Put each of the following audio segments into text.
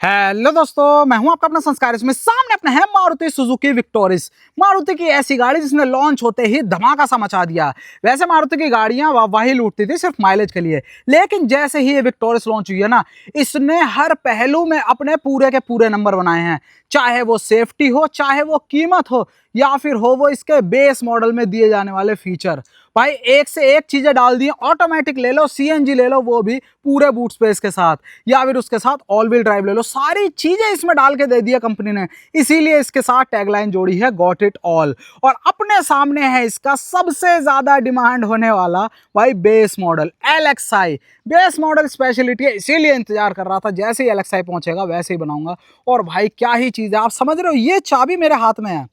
Hello दोस्तों, मैं हूं आपका अपना संस्कार। इसमें सामने अपना है मारुति सुजुकी विक्टोरिस। मारुति की ऐसी गाड़ी जिसने लॉन्च होते ही धमाका सा मचा दिया। वैसे मारुति की गाड़ियां वाही लूटती थी सिर्फ माइलेज के लिए, लेकिन जैसे ही ये विक्टोरिस लॉन्च हुई है ना, इसने हर पहलू में अपने पूरे के पूरे नंबर बनाए हैं। चाहे वो सेफ्टी हो, चाहे वो कीमत हो, या फिर हो वो इसके बेस मॉडल में दिए जाने वाले फीचर। भाई एक से एक चीजें डाल दी। ऑटोमेटिक ले लो, सीएनजी ले लो, वो भी पूरे बूट स्पेस के साथ, या फिर उसके साथ ऑल व्हील ड्राइव ले लो। सारी चीजें इसमें डाल के दे दिया कंपनी ने। इसीलिए इसके साथ टैगलाइन जोड़ी है गॉट इट ऑल। और अपने सामने है इसका सबसे ज्यादा डिमांड होने वाला भाई base model LXi। Base model speciality है, इसीलिए इंतजार कर रहा था। जैसे ही LXi पहुंचेगा वैसे ही बनाऊंगा। और भाई क्या ही चीज है, आप समझ रहे हो। ये चाबी मेरे हाथ में है,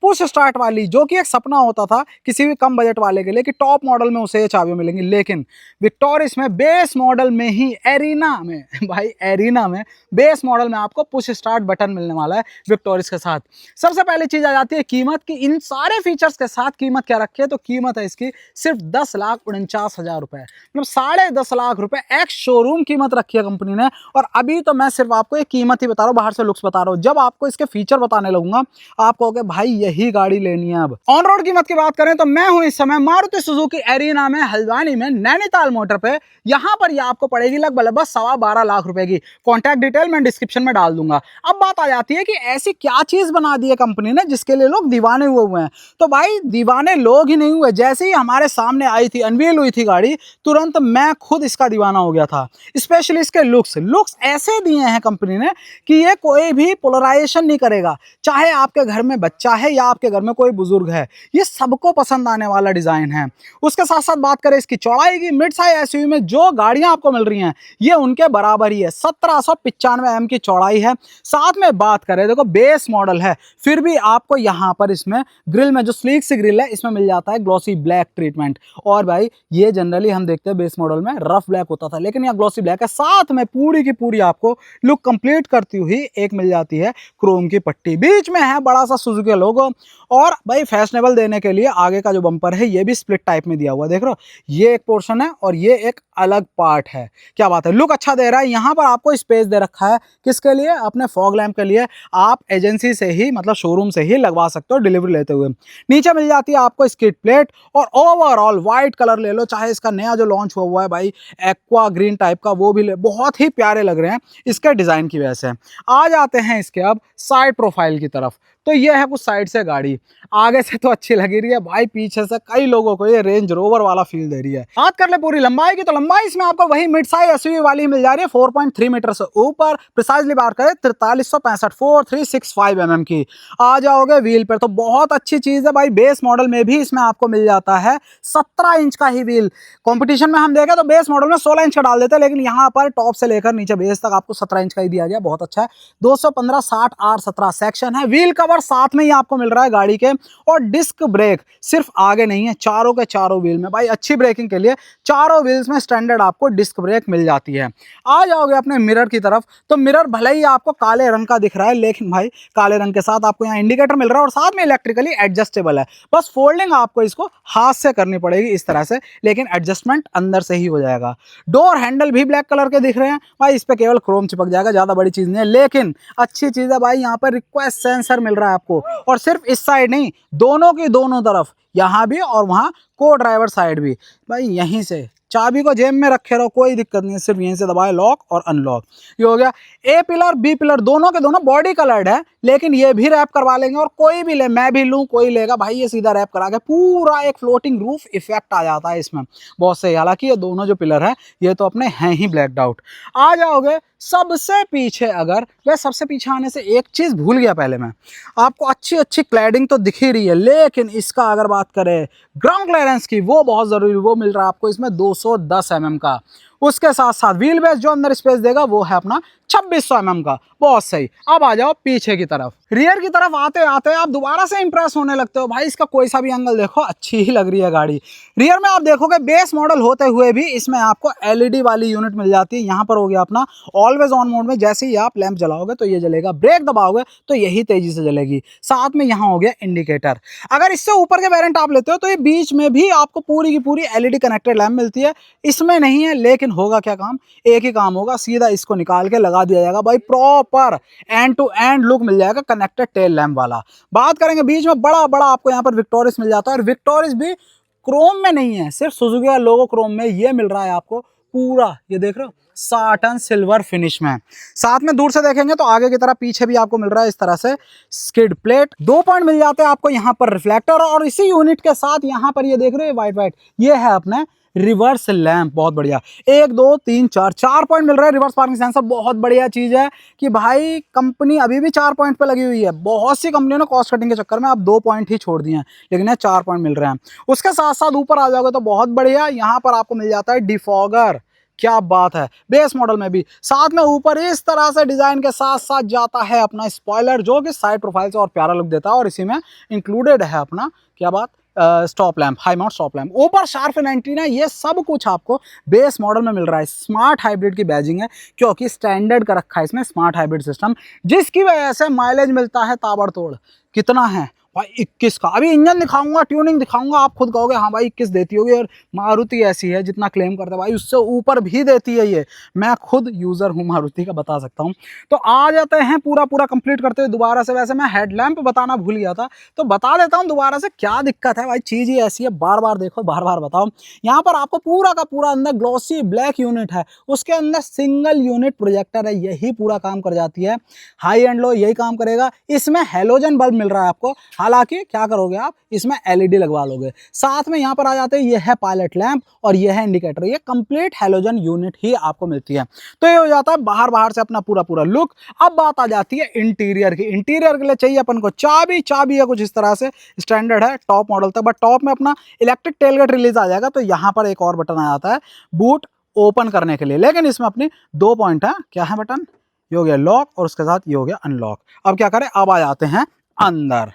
पुश स्टार्ट वाली, जो कि एक सपना होता था किसी भी कम बजट वाले के लिए कि टॉप मॉडल में उसे ये चाबी मिलेंगी। लेकिन विक्टोरिस में बेस मॉडल में ही एरिना में भाई एरिना में बेस मॉडल में आपको पुश स्टार्ट बटन मिलने वाला है विक्टोरिस के साथ। सबसे पहली चीज आ जाती है कीमत की। इन सारे फीचर्स के साथ कीमत क्या रखी है, तो कीमत है इसकी सिर्फ 10,49,000 रुपए, मतलब 10.5 लाख रुपए एक्स शोरूम कीमत रखी है कंपनी ने। और अभी तो मैं सिर्फ आपको ये कीमत ही बता रहा हूँ, बाहर से लुक्स बता रहा हूँ। जब आपको इसके फीचर बताने लगूंगा आप कहोगे भाई यही गाड़ी लेनी है। अब ऑन रोड कीमत की बात करें तो मैं हूं इस समय मारुति सुजुकी एरिना में, हल्द्वानी में, नैनीताल मोटर पे। यहां पर ये आपको पड़ेगी लगभग 12.25 लाख रुपए की। कॉन्टैक्ट डिटेल मैं डिस्क्रिप्शन में डाल दूंगा। अब बात आ जाती है कि ऐसी क्या चीज बना दी है कंपनी ने जिसके लिए लोग दीवाने हुए हैं। तो भाई दीवाने लोग ही नहीं हुए, जैसे ही हमारे सामने आई थी, अनवील हुई थी गाड़ी, तुरंत मैं खुद इसका दीवाना हो गया था। स्पेशली इसके लुक्स ऐसे दिए हैं कंपनी ने कि ये कोई भी पोलराइजेशन नहीं करेगा। चाहे आपके घर में बच्चा है या आपके घर में कोई बुजुर्ग है, ये सबको पसंद आने वाला डिजाइन है। उसके साथ साथ बात करें इसकी चौड़ाई की, मिड साइज एसयूवी में जो गाड़ियां आपको मिल रही हैं ये उनके बराबर ही है। 1795 mm की चौड़ाई है। साथ में बात करें, देखो बेस मॉडल है, फिर भी आपको यहां पर इसमें ग्रिल में जो स्लीक सी ग्रिल है, इसमें मिल जाता है ग्लॉसी ब्लैक ट्रीटमेंट। और भाई ये जनरली हम देखते हैं बेस मॉडल में रफ ब्लैक होता था, लेकिन यहाँ ग्लॉसी ब्लैक है। साथ में पूरी की पूरी आपको लुक कंप्लीट करती हुई एक मिल जाती है क्रोम की पट्टी। बीच में है बड़ा सा सुजुकी लोगो। और भाई फैशनेबल देने के लिए आगे का जो बम्पर है ये भी स्प्लिट टाइप में दिया हुआ, देख रहे हो। ये एक पोर्शन है और ये एक अलग पार्ट है। क्या बात है, लुक अच्छा दे रहा है। यहाँ पर आपको स्पेस दे रखा है, किसके लिए, अपने फॉग लैंप के लिए। आप एजेंसी से ही, मतलब शोरूम से ही लगवा सकते हो डिलीवरी लेते हुए। नीचे मिल जाती है आपको स्किड प्लेट। और ओवरऑल व्हाइट कलर ले लो, चाहे इसका नया जो लॉन्च हुआ है भाई एक्वा ग्रीन टाइप का, वो भी ले, बहुत ही प्यारे लग रहे हैं इसके डिजाइन की वजह से। आ जाते हैं इसके अब साइड प्रोफाइल की तरफ। तो ये है कुछ साइड से गाड़ी, आगे से तो अच्छी लगी रही है भाई, पीछे से कई लोगों को ये रेंज रोवर वाला फील दे रही है। बात कर ले पूरी लंबाई की, तो लंबाई इसमें आपको वही मिड साइज एसयूवी वाली मिल जा रही है, 4.3 मीटर से ऊपर। प्रिसाइजली बात करें 4365 mm की। आ जाओगे व्हील पर, तो बहुत अच्छी चीज है भाई, बेस मॉडल में भी इसमें आपको मिल जाता है 17 इंच का ही व्हील। कॉम्पिटिशन में हम देखें तो बेस मॉडल में 16 इंच का डाल देते हैं, लेकिन यहाँ पर टॉप से लेकर नीचे बेस तक आपको 17 इंच का ही दिया गया, बहुत अच्छा है। 215 60 R17 सेक्शन है। व्हील कवर साथ में ही आपको मिल रहा है गाड़ी के। और डिस्क ब्रेक सिर्फ आगे नहीं है, चारों के चारों व्हील में भाई अच्छी ब्रेकिंग के लिए चारों व्हील्स में स्टैंडर्ड आपको डिस्क ब्रेक मिल जाती है। आ जाओगे अपने मिरर की तरफ, तो मिरर भले ही आपको काले रंग का दिख रहा है, लेकिन भाई काले रंग के साथ आपको यहाँ इंडिकेटर मिल रहा है और साथ में इलेक्ट्रिकली एडजस्टेबल है। बस फोल्डिंग आपको इसको हाथ से करनी पड़ेगी इस तरह से, लेकिन एडजस्टमेंट अंदर से ही हो जाएगा। डोर हैंडल भी ब्लैक कलर के दिख रहे हैं भाई, इस पे केवल क्रोम चिपक जाएगा, ज्यादा बड़ी चीज नहीं है। लेकिन अच्छी चीज है भाई, यहाँ पर रिक्वेस्ट सेंसर मिल रहा है आपको। और सिर्फ इस साइड नहीं, दोनों की दोनों तरफ, यहां भी और वहां को ड्राइवर साइड भी। भाई यहीं से चाबी को जेब में रखे रहो, कोई दिक्कत नहीं है, सिर्फ यहीं से दबाए लॉक और अनलॉक। ये हो गया। ए पिलर बी पिलर दोनों के दोनों बॉडी कलर्ड है, लेकिन ये भी रैप करवा लेंगे। और कोई भी ले, मैं भी लूं, कोई लेगा भाई, ये सीधा रैप करा के पूरा एक फ्लोटिंग रूफ इफेक्ट आ जाता है इसमें, बहुत सही। हालांकि ये दोनों जो पिलर है ये तो अपने हैं ही ब्लैक आउट। आ जाओगे सबसे पीछे, अगर वह सबसे पीछे आने से एक चीज भूल गया पहले मैं, आपको अच्छी अच्छी क्लैडिंग तो दिख ही रही है, लेकिन इसका अगर बात करें ग्राउंड क्लियरेंस की, वो बहुत जरूरी, वो मिल रहा है आपको इसमें 210 mm का। उसके साथ साथ व्हील बेस जो अंदर स्पेस देगा वो है अपना 2600 mm का, बहुत सही। अब आ जाओ पीछे की तरफ। रियर की तरफ आते आते आप दोबारा से इंप्रेस होने लगते हो भाई, इसका कोई सा भी एंगल देखो अच्छी ही लग रही है गाड़ी। रियर में आप देखोगे बेस मॉडल होते हुए भी इसमें आपको एलईडी वाली यूनिट मिल जाती है। यहाँ पर हो गया अपना ऑलवेज ऑन मोड में, जैसे ही आप लैंप जलाओगे तो ये जलेगा, ब्रेक दबाओगे तो यही तेजी से जलेगी। साथ में यहाँ हो गया इंडिकेटर। अगर इससे ऊपर के वेरिएंट आप लेते हो तो ये बीच में भी आपको पूरी की पूरी एलईडी कनेक्टेड लैंप मिलती है। इसमें नहीं है, लेकिन होगा क्या काम, एक ही काम होगा, सीधा इसको निकाल के लगा लगा दिया जाएगा भाई, proper end to end look मिल जाएगा कनेक्टेड टेल लैम्प वाला। बात करेंगे बीच में बड़ा बड़ा आपको यहाँ पर विक्टोरिस मिल जाता है, और विक्टोरिस भी क्रोम में नहीं है, सिर्फ सुजुकी का लोगो क्रोम में, ये मिल रहा है आपको पूरा, ये देख रहे हो साटन सिल्वर फिनिश में। साथ में दूर से देखेंगे तो आगे की तरह पीछे भी आपको मिल रहा है इस तरह से स्किड प्लेट, 2 पॉइंट मिल जाते हैं आपको यहाँ पर रिफ्लेक्टर, और इसी यूनिट के साथ यहाँ पर ये देख रहे हैं व्हाइट व्हाइट, ये है अपने रिवर्स लैंप, बहुत बढ़िया। 1 2 3 4 पॉइंट मिल रहा है। रिवर्स पार्किंग सेंसर बहुत बढ़िया चीज है कि भाई कंपनी अभी भी 4 पॉइंट पे लगी हुई है। बहुत सी कंपनियों ने कॉस्ट कटिंग के चक्कर में अब 2 पॉइंट ही छोड़ दिए हैं, लेकिन ये 4 पॉइंट मिल रहे हैं। उसके साथ साथ ऊपर आ जाओगे तो बहुत बढ़िया, यहाँ पर आपको मिल जाता है डिफॉगर, क्या बात है, बेस मॉडल में भी। साथ में ऊपर इस तरह से डिजाइन के साथ साथ जाता है अपना स्पॉइलर, जो कि साइड प्रोफाइल से और प्यारा लुक देता है, और इसी में इंक्लूडेड है अपना क्या बात, stop lamp, high mount stop lamp, ऊपर शार्प एंटीना, ये सब कुछ आपको बेस मॉडल में मिल रहा है। स्मार्ट हाइब्रिड की बैजिंग है, क्योंकि स्टैंडर्ड का रखा है इसमें स्मार्ट हाइब्रिड सिस्टम, जिसकी वजह से माइलेज मिलता है ताबड़तोड़। कितना है भाई, 21 का। अभी इंजन दिखाऊंगा, ट्यूनिंग दिखाऊंगा, आप खुद कहोगे हाँ भाई 21 देती होगी, और मारुति ऐसी है जितना क्लेम करते हैं भाई उससे ऊपर भी देती है ये। मैं खुद यूजर हूँ मारुति का, बता सकता हूँ। तो आ जाते हैं पूरा कंप्लीट करते हुए दोबारा से। वैसे मैं हेडलैम्प बताना भूल गया था, तो बता देता हूँ दोबारा से क्या दिक्कत है भाई, चीज़ ही ऐसी है, बार बार देखो बार बार बताओ। यहाँ पर आपको पूरा का पूरा अंदर ग्लॉसी ब्लैक यूनिट है, उसके अंदर सिंगल यूनिट प्रोजेक्टर है, यही पूरा काम कर जाती है। हाई एंड लो यही काम करेगा। इसमें हेलोजन बल्ब मिल रहा है आपको, हालांकि क्या करोगे आप इसमें एलईडी लगवा लोगे। साथ में यहाँ पर आ जाते हैं, ये है पायलट लैंप और ये है इंडिकेटर, ये कंप्लीट हेलोजन यूनिट ही आपको मिलती है। तो ये हो जाता है बाहर से अपना पूरा लुक। अब बात आ जाती है इंटीरियर की। इंटीरियर के लिए चाहिए अपन को चाबी है कुछ इस तरह से, स्टैंडर्ड है टॉप मॉडल तक, बट टॉप में अपना इलेक्ट्रिक टेलगेट रिलीज आ जाएगा। तो यहाँ पर एक और बटन आ जाता है बूट ओपन करने के लिए, लेकिन इसमें अपनी 2 पॉइंट है। क्या है बटन, ये हो गया लॉक और उसके साथ ये हो गया अनलॉक। अब क्या करें, अब आ जाते हैं अंदर।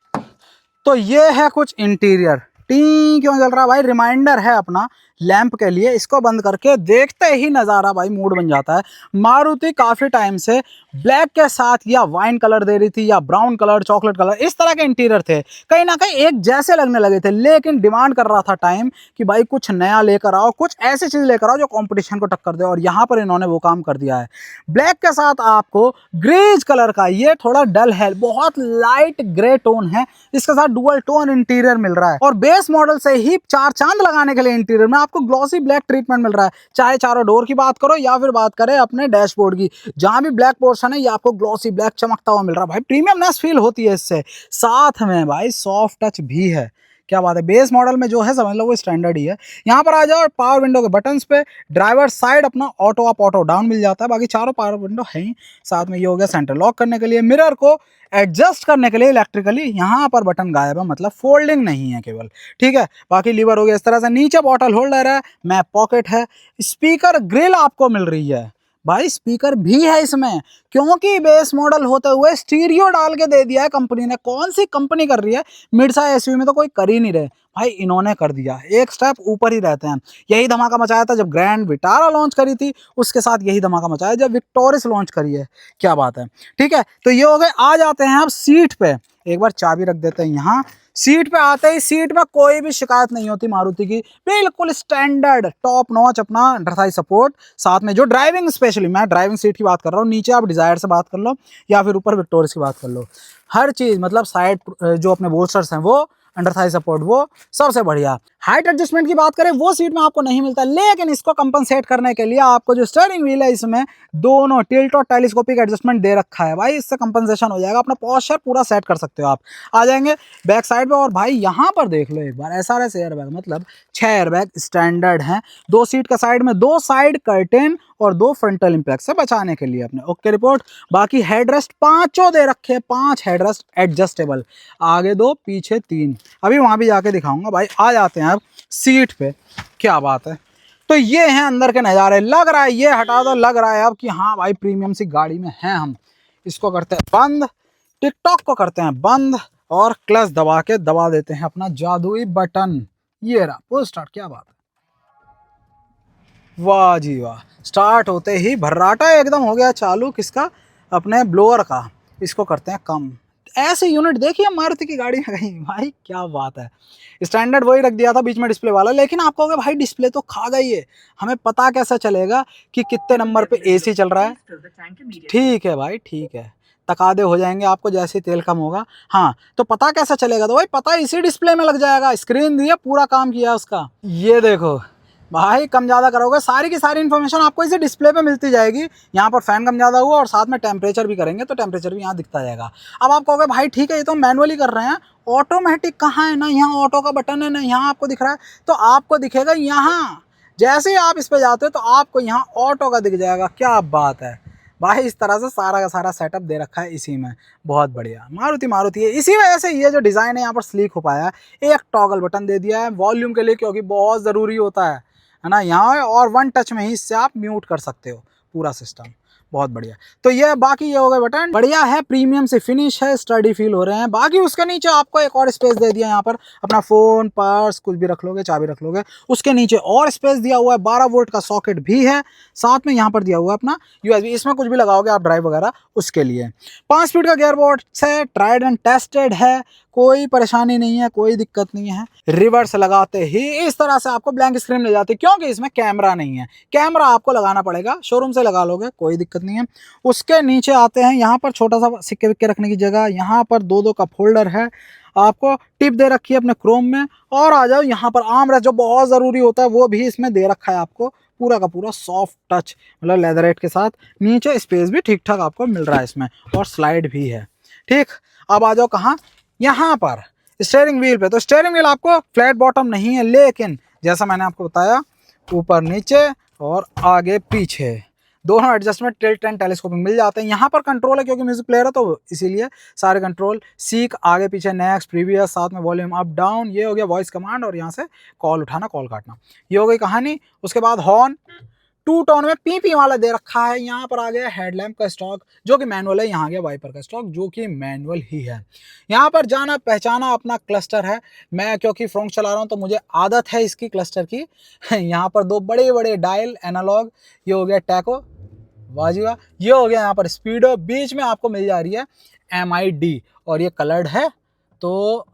तो ये है कुछ इंटीरियर। टी क्यों चल रहा है भाई, रिमाइंडर है अपना लैंप के लिए। इसको बंद करके देखते ही नज़ारा भाई मूड बन जाता है। मारुति काफ़ी टाइम से ब्लैक के साथ या वाइन कलर दे रही थी, या ब्राउन कलर, चॉकलेट कलर, इस तरह के इंटीरियर थे, कहीं ना कहीं एक जैसे लगने लगे थे। लेकिन डिमांड कर रहा था टाइम कि भाई कुछ नया लेकर आओ, कुछ ऐसी चीज़ लेकर आओ जो कंपटीशन को टक्कर दे, और यहाँ पर इन्होंने वो काम कर दिया है। ब्लैक के साथ आपको ग्रेज कलर का, ये थोड़ा डल है, बहुत लाइट ग्रे टोन है, इसके साथ डुअल टोन इंटीरियर मिल रहा है। और बेस मॉडल से ही 4 चांद लगाने के लिए इंटीरियर में आपको ग्लॉसी ब्लैक ट्रीटमेंट मिल रहा है। चाहे चारों डोर की बात करो या फिर बात करें अपने डैशबोर्ड की, जहां भी ब्लैक पोर्शन है ये आपको ग्लॉसी ब्लैक चमकता हुआ मिल रहा है भाई। प्रीमियमनेस फील होती है इससे। साथ में भाई सॉफ्ट टच भी है, क्या बात है। बेस मॉडल में जो है समझ लो वो स्टैंडर्ड ही है। यहाँ पर आ जाओ पावर विंडो के बटन्स पे, ड्राइवर साइड अपना ऑटो अप ऑटो डाउन मिल जाता है, बाकी चारों पावर विंडो है ही। साथ में ये हो गया सेंटर लॉक करने के लिए, मिरर को एडजस्ट करने के लिए इलेक्ट्रिकली यहाँ पर बटन गायब है, मतलब फोल्डिंग नहीं है केवल, ठीक है। बाकी लीवर हो गया इस तरह से, नीचे बॉटल होल्डर है, मैप पॉकेट है, स्पीकर ग्रिल आपको मिल रही है भाई, स्पीकर भी है इसमें, क्योंकि बेस मॉडल होते हुए स्टीरियो डाल के दे दिया है कंपनी ने। कौन सी कंपनी कर रही है, मिड साइज एसयूवी में तो कोई कर ही नहीं रहे भाई, इन्होंने कर दिया, एक स्टेप ऊपर ही रहते हैं। यही धमाका मचाया था जब ग्रैंड विटारा लॉन्च करी थी, उसके साथ यही धमाका मचाया जब विक्टोरिस लॉन्च करी है, क्या बात है, ठीक है। तो ये हो गए। आ जाते हैं अब सीट पे, एक बार चाबी रख देते हैं यहाँ। सीट पे आते ही सीट में कोई भी शिकायत नहीं होती मारुति की, बिल्कुल स्टैंडर्ड टॉप नॉच अपना अंडरथाई सपोर्ट। साथ में जो ड्राइविंग, स्पेशली मैं ड्राइविंग सीट की बात कर रहा हूँ, नीचे आप डिजायर से बात कर लो या फिर ऊपर विक्टोरियस की बात कर लो, हर चीज़ मतलब साइड जो अपने बोल्स्टर्स हैं वो, अंडर थाई सपोर्ट वो सबसे बढ़िया। हाइट एडजस्टमेंट की बात करें वो सीट में आपको नहीं मिलता, लेकिन इसको कंपनसेट करने के लिए आपको जो स्टीयरिंग व्हील है इसमें दोनों टिल्ट और टेलीस्कोपिक एडजस्टमेट दे रखा है भाई, इससे कंपनसेशन हो जाएगा, अपना पोस्चर पूरा सेट कर सकते हो आप। आ जाएंगे बैक साइड पे, और भाई यहाँ पर देख लो एक बार, एसआरएस एयरबैग, मतलब 6 एयरबैग स्टैंडर्ड हैं, 2 सीट का साइड में, 2 साइड कर्टेन और 2 फ्रंटल इंपैक्ट से बचाने के लिए अपने, ओके रिपोर्ट। बाकी हेडरेस्ट 5 दे रखे हैं, 5 हेडरेस्ट एडजस्टेबल, आगे 2 पीछे 3, अभी वहां भी जाके दिखाऊंगा भाई। आ जाते हैं अब सीट पे, क्या बात है। तो ये हैं अंदर के नज़ारे, लग रहा है ये हटा दो, लग रहा है अब कि हाँ भाई प्रीमियम सी गाड़ी में हैं हम। इसको करते हैं बंद, टिकटॉक को करते हैं बंद, और क्लच दबा देते हैं अपना जादुई बटन, ये रहा फुल स्टार्ट, क्या बात है, वाह जी वाह। स्टार्ट होते ही भर्राटा एकदम हो गया चालू, किसका, अपने ब्लोअर का। इसको करते हैं कम, ऐसे यूनिट देखिए मारुति की गाड़ी में कहीं, भाई क्या बात है। स्टैंडर्ड वही रख दिया था बीच में डिस्प्ले वाला, लेकिन आप कहोगे भाई डिस्प्ले तो खा गई है, हमें पता कैसे चलेगा कि कितने नंबर पे एसी चल रहा है। ठीक है भाई ठीक है, तकादे हो जाएंगे आपको जैसे ही तेल कम होगा। हाँ तो पता कैसा चलेगा, तो भाई पता इसी डिस्प्ले में लग जाएगा, स्क्रीन दिया पूरा काम किया उसका। ये देखो भाई, कम ज़्यादा करोगे सारी की सारी इन्फॉर्मेशन आपको इसी डिस्प्ले पे मिलती जाएगी। यहाँ पर फैन कम ज़्यादा हुआ और साथ में टेम्परेचर भी करेंगे तो टेम्परेचर भी यहाँ दिखता जाएगा। अब आप कहोगे भाई ठीक है ये तो मैनुअली कर रहे हैं, ऑटोमेटिक कहाँ है, ना यहाँ ऑटो का बटन है ना यहाँ आपको दिख रहा है, तो आपको दिखेगा यहाँ, जैसे ही आप इस पर जाते हो तो आपको यहाँ ऑटो का दिख जाएगा। क्या बात है भाई, इस तरह से सारा का सारा सेटअप दे रखा है इसी में, बहुत बढ़िया। मारुति है, इसी वजह से ये जो डिज़ाइन है यहाँ पर स्लीक हो पाया है। एक टॉगल बटन दे दिया है वॉल्यूम के लिए, क्योंकि बहुत ज़रूरी होता है ना यहाँ, और वन टच में ही इससे आप म्यूट कर सकते हो पूरा सिस्टम, बहुत बढ़िया। तो ये बाकी ये हो गए बटन, बढ़िया है, प्रीमियम से फिनिश है, स्टडी फील हो रहे हैं। बाकी उसके नीचे आपको एक और स्पेस दे दिया यहाँ पर, अपना फ़ोन पर्स कुछ भी रख लोगे, चाबी रख लोगे। उसके नीचे और स्पेस दिया हुआ है, 12 वोल्ट का सॉकेट भी है, साथ में यहाँ पर दिया हुआ है अपना USB, इसमें कुछ भी लगाओगे आप ड्राइव वगैरह उसके लिए। 5 स्पीड का गियरबॉक्स है, ट्राइड एंड टेस्टेड है, कोई परेशानी नहीं है, कोई दिक्कत नहीं है। रिवर्स लगाते ही इस तरह से आपको ब्लैंक स्क्रीन ले जाती है, क्योंकि इसमें कैमरा नहीं है, कैमरा आपको लगाना पड़ेगा, शोरूम से लगा लोगे कोई दिक्कत नहीं है। उसके नीचे आते हैं, यहाँ पर छोटा सा सिक्के विक्के रखने की जगह, यहाँ पर 2-2 का फोल्डर है, आपको टिप दे रखी है अपने क्रोम में। और आ जाओ यहाँ पर आर्मरेस्ट जो बहुत ज़रूरी होता है वो भी इसमें दे रखा है आपको, पूरा का पूरा सॉफ्ट टच मतलब लेदरेट के साथ। नीचे स्पेस भी ठीक ठाक आपको मिल रहा है इसमें, और स्लाइड भी है। ठीक, अब आ जाओ कहाँ, यहाँ पर स्टीयरिंग व्हील पे। तो स्टीयरिंग व्हील आपको फ्लैट बॉटम नहीं है, लेकिन जैसा मैंने आपको बताया ऊपर नीचे और आगे पीछे दोनों एडजस्टमेंट टिल्ट एंड टेलीस्कोपिंग मिल जाते हैं। यहाँ पर कंट्रोल है क्योंकि म्यूजिक प्लेयर है तो इसीलिए सारे कंट्रोल, सीक आगे पीछे, नेक्स्ट, प्रीवियस, साथ में वॉल्यूम अप डाउन, ये हो गया वॉइस कमांड, और यहाँ से कॉल उठाना कॉल काटना, ये हो गई कहानी। उसके बाद हॉर्न 2 टोन में पी वाला दे रखा है। यहाँ पर आ गया हेडलैम्प का स्टॉक जो कि मैनुअल है, यहाँ आ गया वाइपर का स्टॉक जो कि मैनुअल ही है। यहाँ पर जाना पहचाना अपना क्लस्टर है, मैं क्योंकि फ्रंट चला रहा हूँ तो मुझे आदत है इसकी क्लस्टर की। यहाँ पर 2 बड़े बड़े डायल एनालॉग, ये हो गया टैको वाजिवा, ये हो गया यहाँ पर स्पीडो, बीच में आपको मिल जा रही है MID, और ये कलर्ड है, तो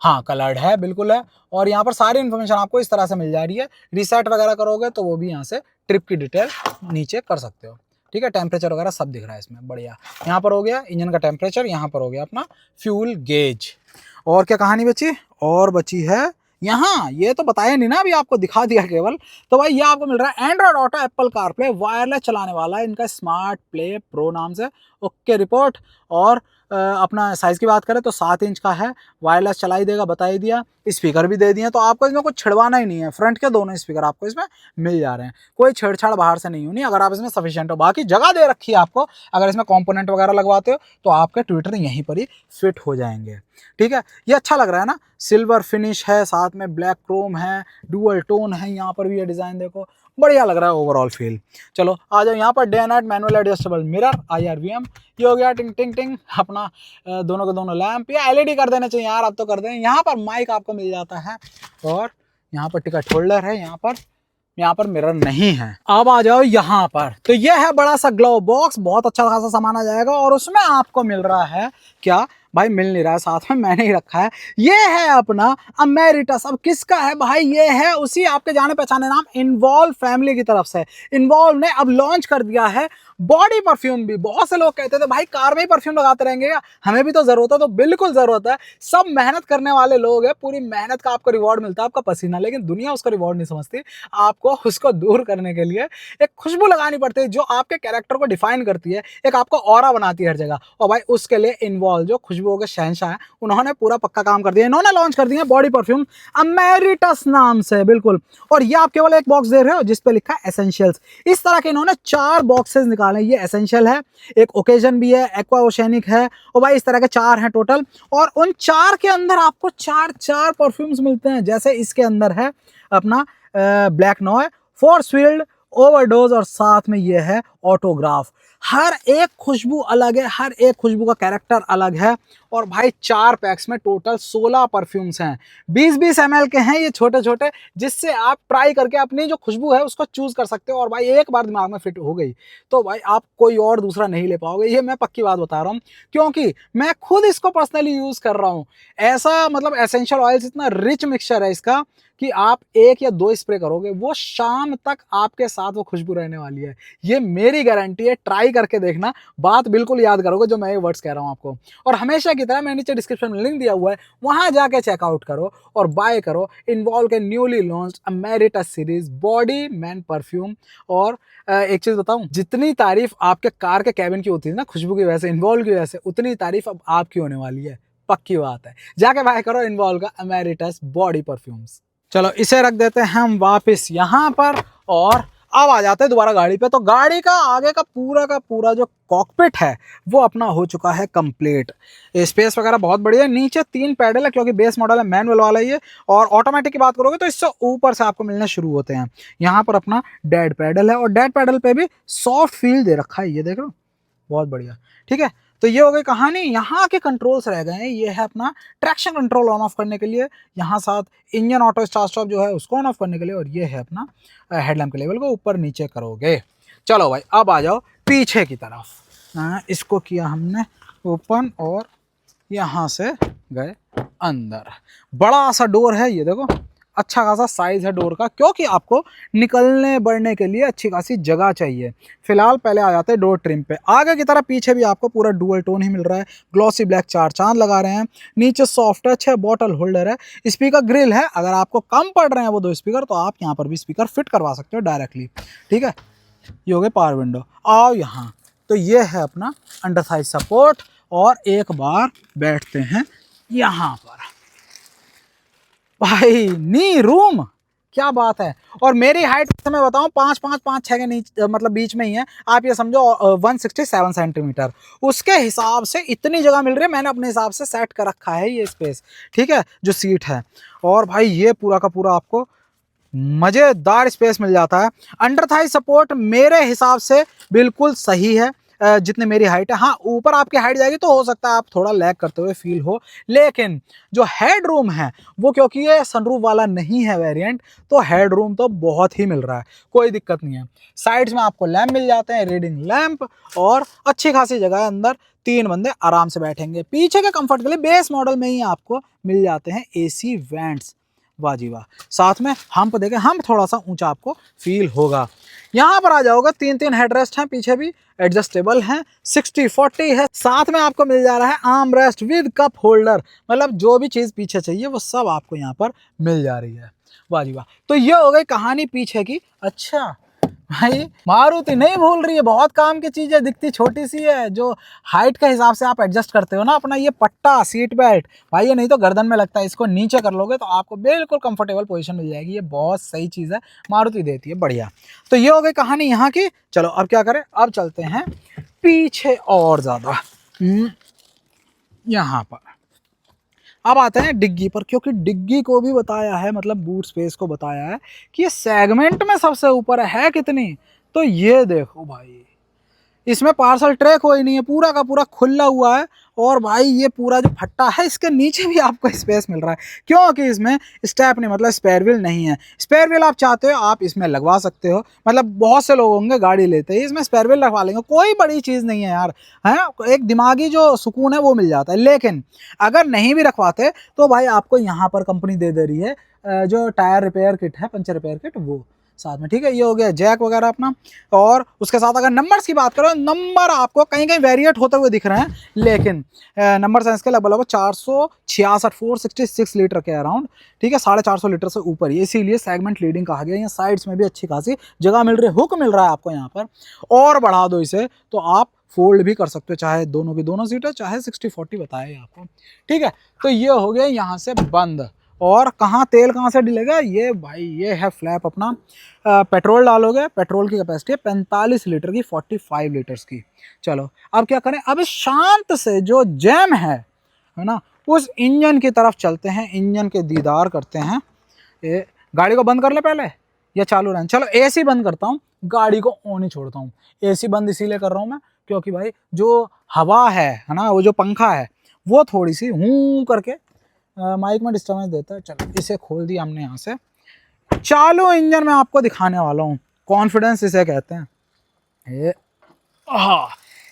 हाँ कलर्ड है बिल्कुल है। और यहाँ पर सारी इन्फॉर्मेशन आपको इस तरह से मिल जा रही है। रीसेट वगैरह करोगे तो वो भी यहाँ से ट्रिप की डिटेल नीचे कर सकते हो। ठीक है, टेम्परेचर वगैरह सब दिख रहा है इसमें, बढ़िया। यहाँ पर हो गया इंजन का टेम्परेचर, यहाँ पर हो गया अपना फ्यूल गेज। और क्या कहानी बची, और बची है यहाँ, ये तो बताया नहीं ना अभी, आपको दिखा दिया केवल। तो भाई ये आपको मिल रहा है Android auto, Apple CarPlay, wireless चलाने वाला है इनका स्मार्ट प्ले प्रो नाम से। Okay report. और अपना साइज़ की बात करें तो 7 इंच का है, वायरलेस चला ही देगा, बता ही दिया। स्पीकर भी दे दिए, तो आपको इसमें कुछ छिड़वाना ही नहीं है, फ्रंट के दोनों स्पीकर आपको इसमें मिल जा रहे हैं, कोई छेड़छाड़ बाहर से नहीं होनी अगर आप इसमें सफिशिएंट हो। बाकी जगह दे रखी है आपको, अगर इसमें कंपोनेंट वगैरह लगवाते हो तो आपके ट्विटर यहीं पर ही फिट हो जाएंगे। ठीक है, ये अच्छा लग रहा है ना, सिल्वर फिनिश है, साथ में ब्लैक क्रोम है, डुअल टोन है, यहाँ पर भी ये डिज़ाइन देखो, बढ़िया लग रहा है ओवरऑल फील। चलो आ जाओ यहाँ per day and night manual adjustable mirror IRVM, ये हो गया टिंग टिंग टिंग अपना दोनों के दोनों लैंप, या LED कर देना चाहिए यार, अब तो कर दें। यहाँ पर माइक आपको मिल जाता है, और यहाँ पर टिकट होल्डर है, यहाँ पर मिरर नहीं है। अब आ जाओ यहाँ पर, तो ये है बड़ा सा ग्लव बॉक्स, बहुत अच्छा खासा सामान आ जाएगा, और उसमें आपको मिल रहा है क्या भाई, मिल नहीं रहा है, साथ में मैंने ही रखा है, ये है अपना अमेरिटस। अब किसका है भाई, ये है उसी आपके जाने पहचाने नाम इन्वॉल्व फैमिली की तरफ से। इन्वॉल्व ने अब लॉन्च कर दिया है बॉडी परफ्यूम भी। बहुत से लोग कहते थे भाई कार में ही परफ्यूम लगाते रहेंगे, हमें भी तो जरूरत है, तो बिल्कुल जरूरत है। सब मेहनत करने वाले लोग हैं, पूरी मेहनत का आपको रिवॉर्ड मिलता है, आपका पसीना, लेकिन दुनिया उसका रिवॉर्ड नहीं समझती। आपको उसको दूर करने के लिए एक खुशबू लगानी पड़ती है जो आपके कैरेक्टर को डिफाइन करती है, एक आपको ऑरा बनाती है हर जगह। और भाई उसके लिए इन्वॉल्व जो खुशबुओं के शहंशाह है, उन्होंने पूरा पक्का काम कर दिया। इन्होंने लॉन्च कर दिया बॉडी परफ्यूम अमेरिटस नाम से, बिल्कुल। और ये आप केवल एक बॉक्स दे रहे हो जिस पे लिखा है एसेंशियल्स। इस तरह के इन्होंने 4 बॉक्सेस निकाले, ये एसेंशियल है, एक ओकेजन भी है, एक्वा ओशेनिक है, और भाई इस तरह के 4 हैं टोटल। और उन 4 के अंदर आपको 4 परफ्यूम्स मिलते हैं, जैसे इसके अंदर है अपना ब्लैक नॉय, फोर्स फील्ड, ओवरडोज, और साथ में ये है ऑटोग्राफ। हर एक खुशबू अलग है, हर एक खुशबू का कैरेक्टर अलग है। और भाई 4 पैक्स में टोटल 16 परफ्यूम्स हैं, 20-20 ml के हैं ये छोटे छोटे, जिससे आप ट्राई करके अपनी जो खुशबू है उसको चूज कर सकते हो। और भाई एक बार दिमाग में फिट हो गई तो भाई आप कोई और दूसरा नहीं ले पाओगे, ये मैं पक्की बात बता रहा हूँ, क्योंकि मैं खुद इसको पर्सनली यूज कर रहा हूँ। ऐसा मतलब एसेंशियल ऑयल्स इतना रिच मिक्सचर है इसका कि आप 1 या 2 स्प्रे करोगे, वो शाम तक आपके साथ वो खुशबू रहने वाली है। ये मेरी गारंटी है, ट्राई करके देखना, बात बिल्कुल याद करोगे जो मैं ये वर्ड्स कह रहा हूँ आपको। और हमेशा की तरह मैंने नीचे डिस्क्रिप्शन में लिंक दिया हुआ है, वहां जाके चेकआउट करो और बाय करो इन्वॉल्व के newly launched Emeritus series body man perfume. और एक चीज बताऊं, जितनी तारीफ आपके कार के कैबिन की होती है ना खुशबू की वजह से, इन्वॉल्व की वजह से, उतनी तारीफ अब आपकी होने वाली है, पक्की बात है। जाके बाय करो इन्वॉल्व का अमेरिटस बॉडी परफ्यूम्स। चलो इसे रख देते हैं हम वापस यहाँ पर, और अब आ जाते हैं दोबारा गाड़ी पे। तो गाड़ी का आगे का पूरा जो कॉकपिट है वो अपना हो चुका है कंप्लीट। स्पेस वगैरह बहुत बढ़िया है। नीचे 3 पैडल है क्योंकि बेस मॉडल है, मैनुअल वाला ये। और ऑटोमेटिक की बात करोगे तो इससे ऊपर से आपको मिलने शुरू होते हैं। यहाँ पर अपना डेड पैडल है, और डेड पैडल पे भी सॉफ्ट फील दे रखा है, ये देख लो, बहुत बढ़िया। ठीक है, तो ये हो गई कहानी। यहाँ के कंट्रोल्स रह गए हैं। ये है अपना ट्रैक्शन कंट्रोल ऑन ऑफ करने के लिए, यहाँ साथ इंजन ऑटो स्टार्ट स्टॉप जो है उसको ऑन ऑफ करने के लिए, और ये है अपना हेडलैम्प के लेवल को ऊपर नीचे करोगे। चलो भाई अब आ जाओ पीछे की तरफ। इसको किया हमने ओपन और यहाँ से गए अंदर। बड़ा सा डोर है, ये देखो, अच्छा खासा साइज है डोर का, क्योंकि आपको निकलने बढ़ने के लिए अच्छी खासी जगह चाहिए। फिलहाल पहले आ जाते हैं डोर ट्रिम पे। आगे की तरफ पीछे भी आपको पूरा डुअल टोन ही मिल रहा है, ग्लॉसी ब्लैक 4 चांद लगा रहे हैं। नीचे सॉफ्ट टच है, बॉटल होल्डर है, स्पीकर ग्रिल है। अगर आपको कम पड़ रहे हैं वो 2 स्पीकर तो आप यहाँ पर भी स्पीकर फिट करवा सकते हो डायरेक्टली। ठीक है, ये हो गए पावर विंडो। आओ यहाँ, तो ये है अपना अंडर साइज सपोर्ट। और एक बार बैठते हैं यहाँ पर, भाई नी रूम, क्या बात है। और मेरी हाइट मैं बताऊं 5'5" के नीचे मतलब बीच में ही है। आप ये समझो 167 सेंटीमीटर, उसके हिसाब से इतनी जगह मिल रही है। मैंने अपने हिसाब से सेट कर रखा है ये स्पेस, ठीक है, जो सीट है। और भाई ये पूरा का पूरा आपको मजेदार स्पेस मिल जाता है। अंडर थाई सपोर्ट मेरे हिसाब से बिल्कुल सही है, जितनी मेरी हाइट है। हाँ, ऊपर आपकी हाइट जाएगी तो हो सकता है आप थोड़ा लैग करते हुए फील हो, लेकिन जो हेड रूम है वो, क्योंकि ये सनरूफ वाला नहीं है वेरिएंट, तो हेड रूम तो बहुत ही मिल रहा है, कोई दिक्कत नहीं है। साइड्स में आपको लैंप मिल जाते हैं, रीडिंग लैंप, और अच्छी खासी जगह है अंदर, 3 बंदे आराम से बैठेंगे। पीछे के कंफर्ट के लिए बेस मॉडल में ही आपको मिल जाते हैं एसी वेंट्स, वाह जी वाह। साथ में हम्प देखें, हम्प थोड़ा सा ऊंचा आपको फील होगा। यहाँ पर आ जाओगे, 3 हेडरेस्ट हैं, पीछे भी एडजस्टेबल हैं, 60-40 है। साथ में आपको मिल जा रहा है arm rest with cup holder, मतलब जो भी चीज़ पीछे चाहिए वो सब आपको यहाँ पर मिल जा रही है, वाह जी वाह। तो ये हो गई कहानी पीछे की। अच्छा भाई, मारुति नहीं भूल रही है, बहुत काम की चीज़ है, दिखती छोटी सी है, जो हाइट के हिसाब से आप एडजस्ट करते हो ना अपना ये पट्टा सीट बेल्ट, भाई ये नहीं तो गर्दन में लगता है, इसको नीचे कर लोगे तो आपको बिल्कुल कंफर्टेबल पोजीशन मिल जाएगी। ये बहुत सही चीज़ है, मारुति देती है, बढ़िया। तो ये हो गई कहानी यहाँ की। चलो अब क्या करें, अब चलते हैं पीछे और ज़्यादा, यहाँ पर। अब आते हैं डिग्गी पर, क्योंकि डिग्गी को भी बताया है, मतलब बूट स्पेस को बताया है कि ये सेगमेंट में सबसे ऊपर है कितनी। तो ये देखो भाई, इसमें पार्सल ट्रे कोई नहीं है, पूरा का पूरा खुला हुआ है। और भाई ये पूरा जो फट्टा है इसके नीचे भी आपको स्पेस मिल रहा है, क्योंकि इसमें स्टेप नहीं, मतलब स्पेयर व्हील नहीं है। स्पेयर व्हील आप चाहते हो आप इसमें लगवा सकते हो, मतलब बहुत से लोग होंगे गाड़ी लेते ही इसमें स्पेयर व्हील लगवा लेंगे, कोई बड़ी चीज़ नहीं है यार, है, एक दिमागी जो सुकून है वो मिल जाता है। लेकिन अगर नहीं भी रखवाते तो भाई आपको यहाँ पर कंपनी दे रही है जो टायर रिपेयर किट है, पंचर रिपेयर किट, वो साथ में। ठीक है, ये हो गया जैक वगैरह अपना। और उसके साथ अगर नंबर्स की बात करो, नंबर आपको कहीं कहीं वेरिएट होते हुए दिख रहे हैं, लेकिन नंबर साइंस के लगभग 466 466 लीटर के अराउंड, ठीक है, 450 लीटर से ऊपर, ये इसीलिए सेगमेंट लीडिंग कहा गया। यहाँ साइड्स में भी अच्छी खासी जगह मिल रही है, हुक मिल रहा है आपको यहाँ पर। और बढ़ा दो इसे तो आप फोल्ड भी कर सकते हो, चाहे दोनों की दोनों सीटें, चाहे 60-40 बताया आपको। ठीक है, तो ये हो गया यहाँ से बंद। और कहाँ तेल कहाँ से डलेगा, ये भाई ये है फ्लैप अपना। पेट्रोल डालोगे, पेट्रोल की कैपेसिटी है 45 लीटर की, 45 लीटर्स की। चलो अब क्या करें, अब इस शांत से जो जैम है ना, उस इंजन की तरफ चलते हैं, इंजन के दीदार करते हैं। ये गाड़ी को बंद कर ले पहले या चालू रहने, चलो एसी बंद करता हूँ, गाड़ी को ऑन ही छोड़ता हूँ। एसी बंद इसीलिए कर रहा हूँ मैं क्योंकि भाई जो हवा है ना, वो जो पंखा है वो थोड़ी सी हूं करके माइक में डिस्टर्बेंस देता है। चलो इसे खोल दिया हमने यहाँ से। चालू इंजन में आपको दिखाने वाला हूँ, कॉन्फिडेंस इसे कहते हैं। ये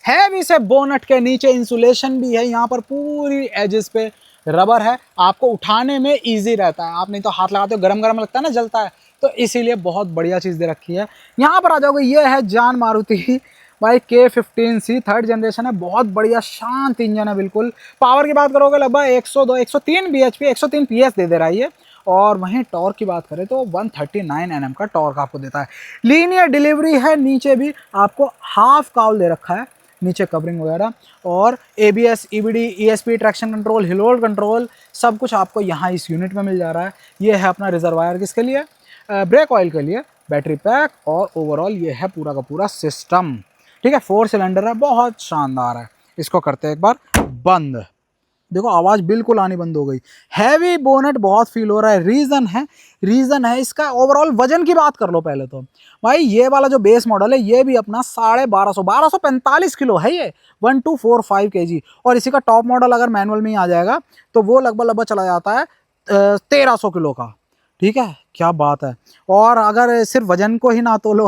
है भी से बोनट के नीचे इंसुलेशन भी है, यहाँ पर पूरी एजेस पे रबर है, आपको उठाने में इजी रहता है। आप नहीं तो हाथ लगाते हो गरम गरम लगता है ना, जलता है, तो इसीलिए बहुत बढ़िया चीज़ दे रखी है। यहाँ पर आ जाओगे, ये है जान मारुति भाई K15C 3rd जनरेशन है, बहुत बढ़िया शांत इंजन है बिल्कुल। पावर की बात करोगे लगभग 102 103 bhp 103 PS दे रहा है ये। और वहीं टॉर्क की बात करें तो 139 Nm का टॉर्क आपको देता है। लीनियर डिलीवरी है, नीचे भी आपको हाफ काउल दे रखा है, नीचे कवरिंग वगैरह, और ABS EBD ESP traction control hill hold control सब कुछ आपको यहाँ इस यूनिट में मिल जा रहा है। ये है अपना रिजर्वायर किसके लिए, ब्रेक ऑयल के लिए, बैटरी पैक, और ओवरऑल ये है पूरा का पूरा सिस्टम। ठीक है, 4 सिलेंडर है, बहुत शानदार है। इसको करते हैं एक बार बंद, देखो आवाज़ बिल्कुल आनी बंद हो गई। हैवी बोनेट बहुत फील हो रहा है, रीज़न है इसका। ओवरऑल वजन की बात कर लो पहले तो भाई, ये वाला जो बेस मॉडल है ये भी अपना 1245 किलो है, ये 1245 kg। और इसी का टॉप मॉडल अगर मैनुअल में ही आ जाएगा तो वो लगभग चला जाता है 1300 किलो का। ठीक है, क्या बात है। और अगर सिर्फ वजन को ही ना तोलो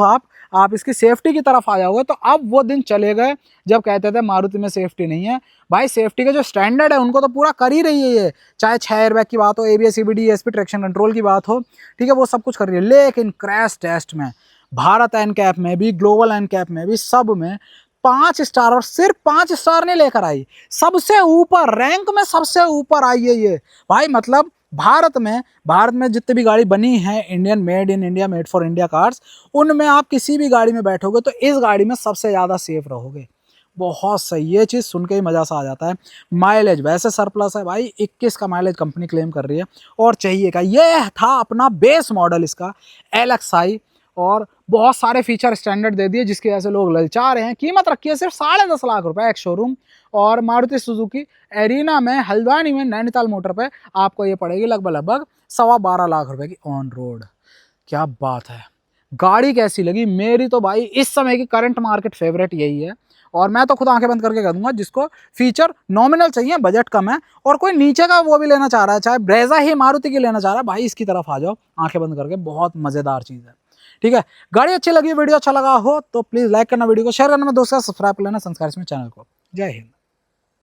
आप इसकी सेफ्टी की तरफ आ जाओगे तो अब वो दिन चले गए जब कहते थे मारुति में सेफ्टी नहीं है। भाई सेफ्टी के जो स्टैंडर्ड है उनको तो पूरा कर ही रही है ये, चाहे 6 एयरबैग की बात हो, ABS EBD ESP traction control की बात हो, ठीक है, वो सब कुछ कर रही है। लेकिन क्रैश टेस्ट में भारत एनकैप में भी, ग्लोबल एनकैप में भी, सब में 5 स्टार, और सिर्फ 5 स्टार नहीं लेकर आई, सबसे ऊपर रैंक में सबसे ऊपर आई है ये। भाई मतलब भारत में जितनी भी गाड़ी बनी है Indian, made in India, made for India cars, उनमें आप किसी भी गाड़ी में बैठोगे तो इस गाड़ी में सबसे ज़्यादा सेफ रहोगे। बहुत सही, ये चीज़ सुन के ही मज़ा सा आ जाता है। माइलेज वैसे सरप्लस है भाई, 21 का माइलेज कंपनी क्लेम कर रही है, और चाहिए का ये था अपना बेस मॉडल इसका LXi, और बहुत सारे फीचर स्टैंडर्ड दे दिए जिसकी वजह से लोग ललचा रहे हैं। कीमत रखी है सिर्फ 10.5 लाख रुपए एक शोरूम, और मारुति सुजुकी एरिना में हल्द्वानी में नैनीताल मोटर पे आपको ये पड़ेगी लगभग 12.25 लाख रुपए की ऑन रोड। क्या बात है। गाड़ी कैसी लगी? मेरी तो भाई इस समय की करंट मार्केट फेवरेट यही है, और मैं तो खुद आंखें बंद करके कह दूंगा जिसको फीचर नॉमिनल चाहिए, बजट कम है, और कोई नीचे का वो भी लेना चाह रहा है, चाहे ब्रेजा ही मारुति की लेना चाह रहा है, भाई इसकी तरफ आ जाओ आंखें बंद करके, बहुत मजेदार चीज़ है। ठीक है, गाड़ी अच्छी लगी, वीडियो अच्छा लगा हो तो प्लीज़ लाइक करना, वीडियो को शेयर करना, दोस्तों सब्सक्राइब कर लेना संस्कार इसमें चैनल को। जय हिंद।